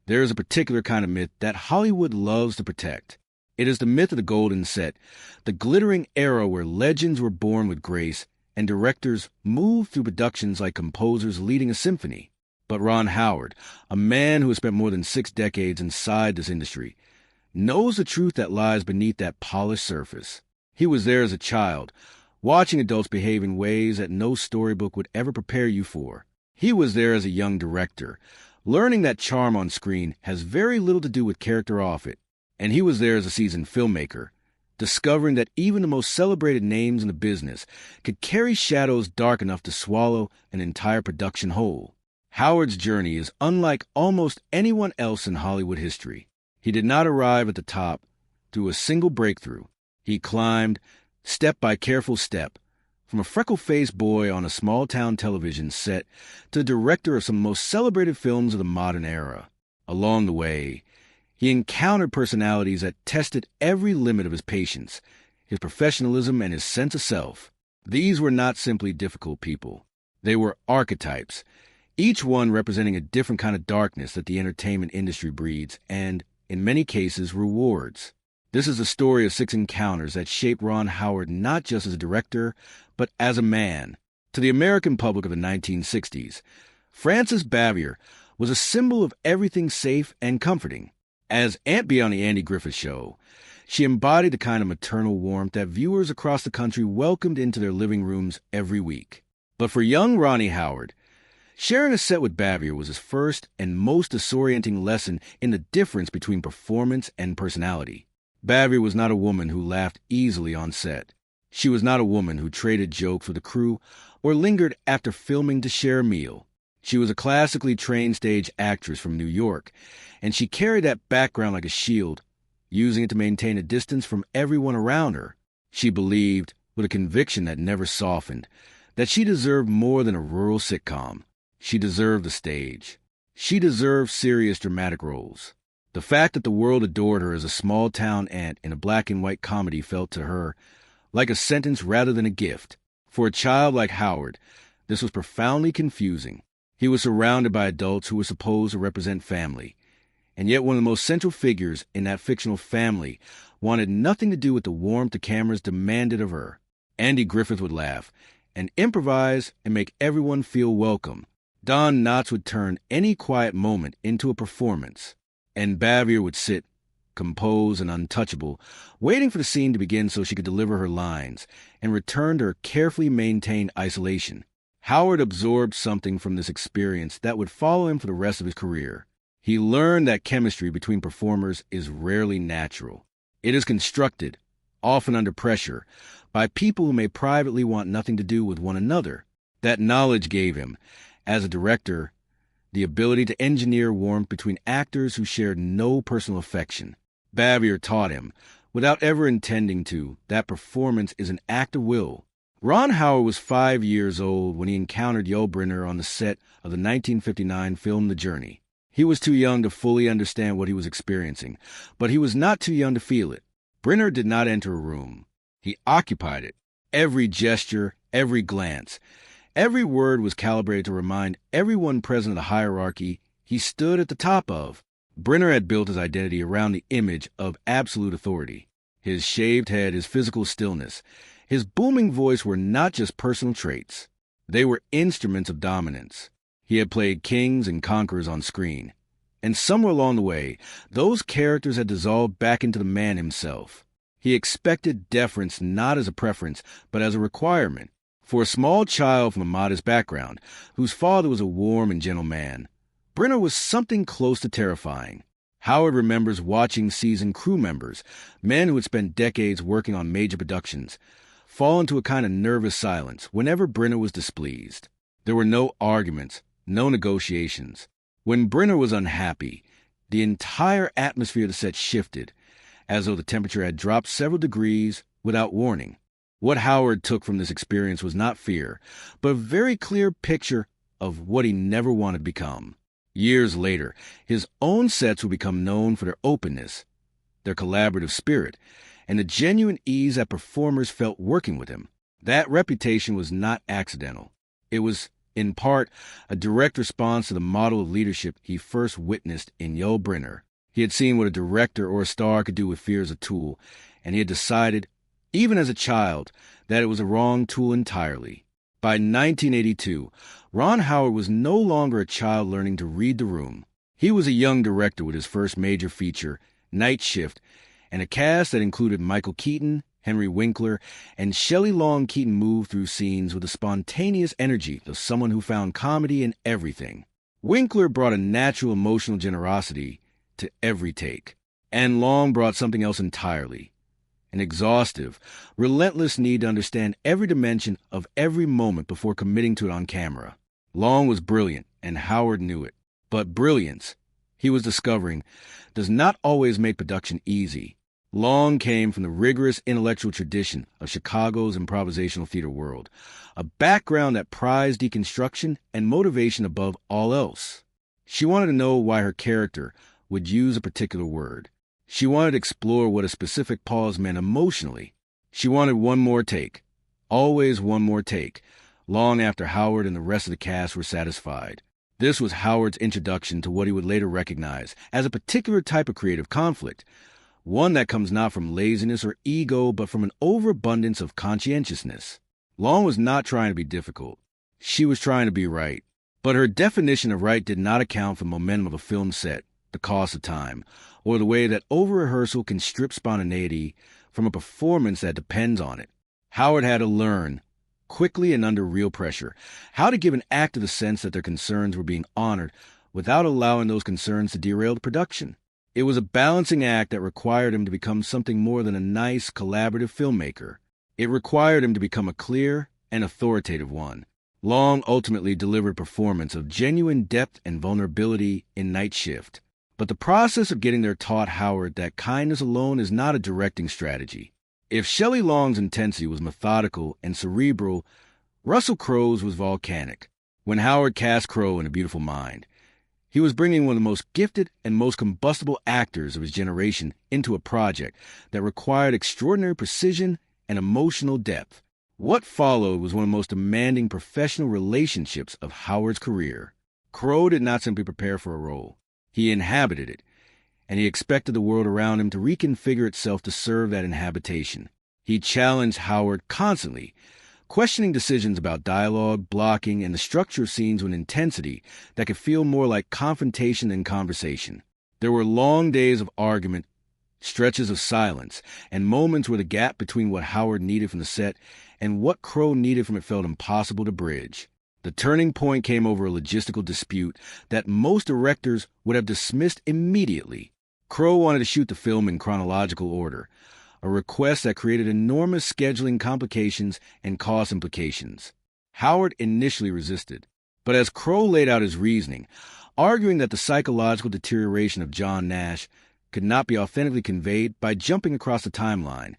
There is a particular kind of myth that Hollywood loves to protect. It is the myth of the golden set, the glittering era where legends were born with grace and directors moved through productions like composers leading a symphony. But Ron Howard, a man who has spent more than 6 decades inside this industry, knows the truth that lies beneath that polished surface. He was there as a child, watching adults behave in ways that no storybook would ever prepare you for. He was there as a young director, learning that charm on screen has very little to do with character off it. And he was there as a seasoned filmmaker, discovering that even the most celebrated names in the business could carry shadows dark enough to swallow an entire production whole. Howard's journey is unlike almost anyone else in Hollywood history. He did not arrive at the top through a single breakthrough. He climbed, step by careful step, from a freckle-faced boy on a small-town television set to the director of some of the most celebrated films of the modern era. Along the way, he encountered personalities that tested every limit of his patience, his professionalism, and his sense of self. These were not simply difficult people. They were archetypes, each one representing a different kind of darkness that the entertainment industry breeds and, in many cases, rewards. This is the story of 6 encounters that shaped Ron Howard not just as a director, but as a man. To the American public of the 1960s, Frances Bavier was a symbol of everything safe and comforting. As Aunt Bee on the Andy Griffith Show, she embodied the kind of maternal warmth that viewers across the country welcomed into their living rooms every week. But for young Ronnie Howard, sharing a set with Bavier was his first and most disorienting lesson in the difference between performance and personality. Bavier was not a woman who laughed easily on set. She was not a woman who traded jokes with the crew or lingered after filming to share a meal. She was a classically trained stage actress from New York, and she carried that background like a shield, using it to maintain a distance from everyone around her. She believed, with a conviction that never softened, that she deserved more than a rural sitcom. She deserved the stage. She deserved serious dramatic roles. The fact that the world adored her as a small-town aunt in a black-and-white comedy felt to her like a sentence rather than a gift. For a child like Howard, this was profoundly confusing. He was surrounded by adults who were supposed to represent family, and yet one of the most central figures in that fictional family wanted nothing to do with the warmth the cameras demanded of her. Andy Griffith would laugh and improvise and make everyone feel welcome. Don Knotts would turn any quiet moment into a performance, and Bavier would sit, composed and untouchable, waiting for the scene to begin so she could deliver her lines and return to her carefully maintained isolation. Howard absorbed something from this experience that would follow him for the rest of his career. He learned that chemistry between performers is rarely natural. It is constructed, often under pressure, by people who may privately want nothing to do with one another. That knowledge gave him, as a director, the ability to engineer warmth between actors who shared no personal affection. Bavier taught him, without ever intending to, that performance is an act of will. Ron Howard was 5 years old when he encountered Yul Brynner on the set of the 1959 film The Journey. He was too young to fully understand what he was experiencing, but he was not too young to feel it. Brynner did not enter a room. He occupied it. Every gesture, every glance, every word was calibrated to remind everyone present of the hierarchy he stood at the top of. Brynner had built his identity around the image of absolute authority. His shaved head, his physical stillness, his booming voice were not just personal traits. They were instruments of dominance. He had played kings and conquerors on screen. And somewhere along the way, those characters had dissolved back into the man himself. He expected deference not as a preference, but as a requirement. For a small child from a modest background, whose father was a warm and gentle man, Brynner was something close to terrifying. Howard remembers watching seasoned crew members, men who had spent decades working on major productions, fall into a kind of nervous silence whenever Brynner was displeased. There were no arguments, no negotiations. When Brynner was unhappy, the entire atmosphere of the set shifted, as though the temperature had dropped several degrees without warning. What Howard took from this experience was not fear, but a very clear picture of what he never wanted to become. Years later, his own sets would become known for their openness, their collaborative spirit, and the genuine ease that performers felt working with him. That reputation was not accidental. It was in part a direct response to the model of leadership he first witnessed in Yul Brynner. He had seen what a director or a star could do with fear as a tool, and he had decided, even as a child, that it was a wrong tool entirely. By 1982, Ron Howard was no longer a child learning to read the room. He was a young director with his first major feature, Night Shift, and a cast that included Michael Keaton, Henry Winkler, and Shelley Long. Keaton moved through scenes with the spontaneous energy of someone who found comedy in everything. Winkler brought a natural emotional generosity to every take, and Long brought something else entirely. An exhaustive, relentless need to understand every dimension of every moment before committing to it on camera. Long was brilliant, and Howard knew it. But brilliance, he was discovering, does not always make production easy. Long came from the rigorous intellectual tradition of Chicago's improvisational theater world, a background that prized deconstruction and motivation above all else. She wanted to know why her character would use a particular word. She wanted to explore what a specific pause meant emotionally. She wanted one more take, always one more take, long after Howard and the rest of the cast were satisfied. This was Howard's introduction to what he would later recognize as a particular type of creative conflict, one that comes not from laziness or ego, but from an overabundance of conscientiousness. Long was not trying to be difficult. She was trying to be right. But her definition of right did not account for the momentum of a film set, the cost of time, or the way that over-rehearsal can strip spontaneity from a performance that depends on it. Howard had to learn, quickly and under real pressure, how to give an actor the sense that their concerns were being honored without allowing those concerns to derail the production. It was a balancing act that required him to become something more than a nice, collaborative filmmaker. It required him to become a clear and authoritative one. Long ultimately delivered a performance of genuine depth and vulnerability in Night Shift. But the process of getting there taught Howard that kindness alone is not a directing strategy. If Shelley Long's intensity was methodical and cerebral, Russell Crowe's was volcanic. When Howard cast Crowe in A Beautiful Mind, he was bringing one of the most gifted and most combustible actors of his generation into a project that required extraordinary precision and emotional depth. What followed was one of the most demanding professional relationships of Howard's career. Crowe did not simply prepare for a role. He inhabited it, and he expected the world around him to reconfigure itself to serve that inhabitation. He challenged Howard constantly, questioning decisions about dialogue, blocking, and the structure of scenes with intensity that could feel more like confrontation than conversation. There were long days of argument, stretches of silence, and moments where the gap between what Howard needed from the set and what Crowe needed from it felt impossible to bridge. The turning point came over a logistical dispute that most directors would have dismissed immediately. Crowe wanted to shoot the film in chronological order, a request that created enormous scheduling complications and cost implications. Howard initially resisted, but as Crowe laid out his reasoning, arguing that the psychological deterioration of John Nash could not be authentically conveyed by jumping across the timeline,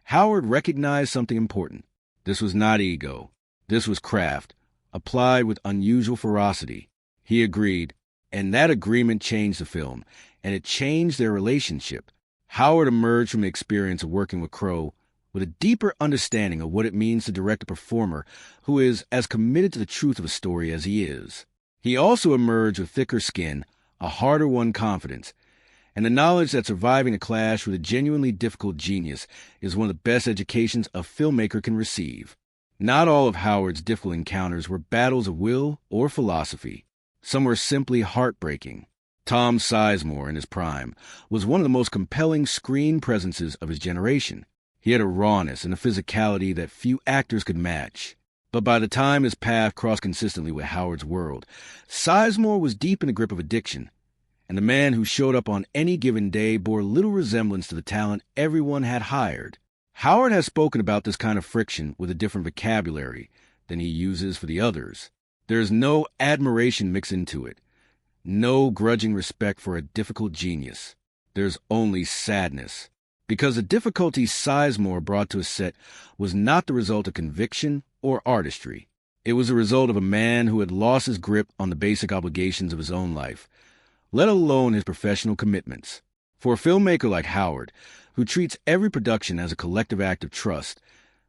Howard recognized something important. This was not ego. This was craft, applied with unusual ferocity. He agreed, and that agreement changed the film, and it changed their relationship. Howard emerged from the experience of working with Crowe with a deeper understanding of what it means to direct a performer who is as committed to the truth of a story as he is. He also emerged with thicker skin, a harder-won confidence, and the knowledge that surviving a clash with a genuinely difficult genius is one of the best educations a filmmaker can receive. Not all of Howard's difficult encounters were battles of will or philosophy. Some were simply heartbreaking. Tom Sizemore, in his prime, was one of the most compelling screen presences of his generation. He had a rawness and a physicality that few actors could match. But by the time his path crossed consistently with Howard's world, Sizemore was deep in the grip of addiction, and the man who showed up on any given day bore little resemblance to the talent everyone had hired. Howard has spoken about this kind of friction with a different vocabulary than he uses for the others. There is no admiration mixed into it, no grudging respect for a difficult genius. There's only sadness. Because the difficulty Sizemore brought to his set was not the result of conviction or artistry. It was the result of a man who had lost his grip on the basic obligations of his own life, let alone his professional commitments. For a filmmaker like Howard, who treats every production as a collective act of trust,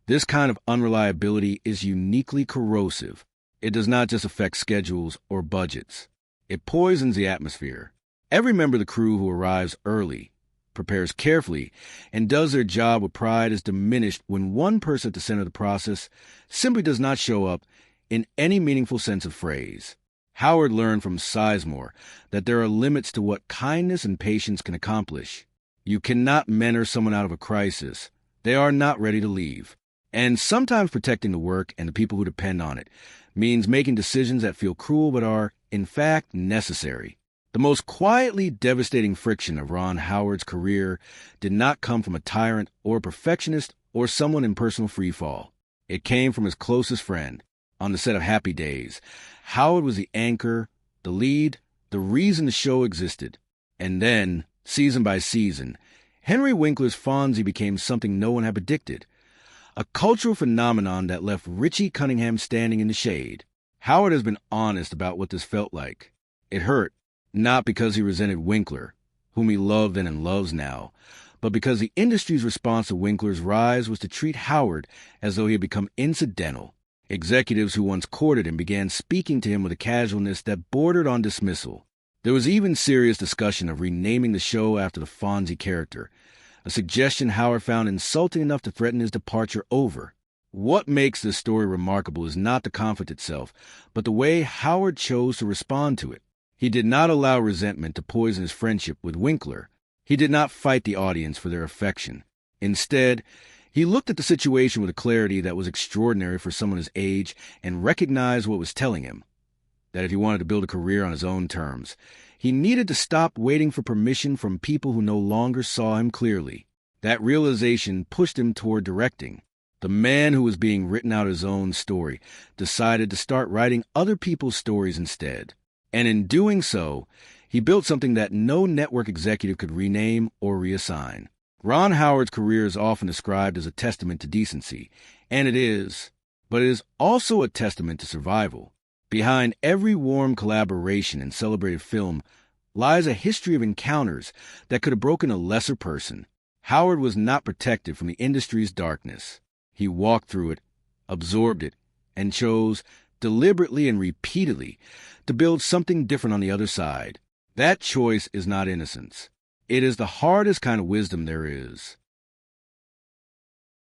this kind of unreliability is uniquely corrosive. It does not just affect schedules or budgets. It poisons the atmosphere. Every member of the crew who arrives early, prepares carefully, and does their job with pride is diminished when one person at the center of the process simply does not show up in any meaningful sense of phrase. Howard learned from Sizemore that there are limits to what kindness and patience can accomplish. You cannot mentor someone out of a crisis. They are not ready to leave. And sometimes protecting the work and the people who depend on it means making decisions that feel cruel but are, in fact, necessary. The most quietly devastating friction of Ron Howard's career did not come from a tyrant or a perfectionist or someone in personal freefall. It came from his closest friend. On the set of Happy Days, Howard was the anchor, the lead, the reason the show existed. And then, season by season, Henry Winkler's Fonzie became something no one had predicted. A cultural phenomenon that left Richie Cunningham standing in the shade. Howard has been honest about what this felt like. It hurt, not because he resented Winkler, whom he loved and loves now, but because the industry's response to Winkler's rise was to treat Howard as though he had become incidental. Executives who once courted him began speaking to him with a casualness that bordered on dismissal. There was even serious discussion of renaming the show after the Fonzie character, a suggestion Howard found insulting enough to threaten his departure over. What makes this story remarkable is not the conflict itself, but the way Howard chose to respond to it. He did not allow resentment to poison his friendship with Winkler. He did not fight the audience for their affection. Instead, he looked at the situation with a clarity that was extraordinary for someone his age and recognized what was telling him. That if he wanted to build a career on his own terms, he needed to stop waiting for permission from people who no longer saw him clearly. That realization pushed him toward directing. The man who was being written out his own story decided to start writing other people's stories instead. And in doing so, he built something that no network executive could rename or reassign. Ron Howard's career is often described as a testament to decency, and it is, but it is also a testament to survival. Behind every warm collaboration and celebrated film lies a history of encounters that could have broken a lesser person. Howard was not protected from the industry's darkness. He walked through it, absorbed it, and chose, deliberately and repeatedly, to build something different on the other side. That choice is not innocence. It is the hardest kind of wisdom there is.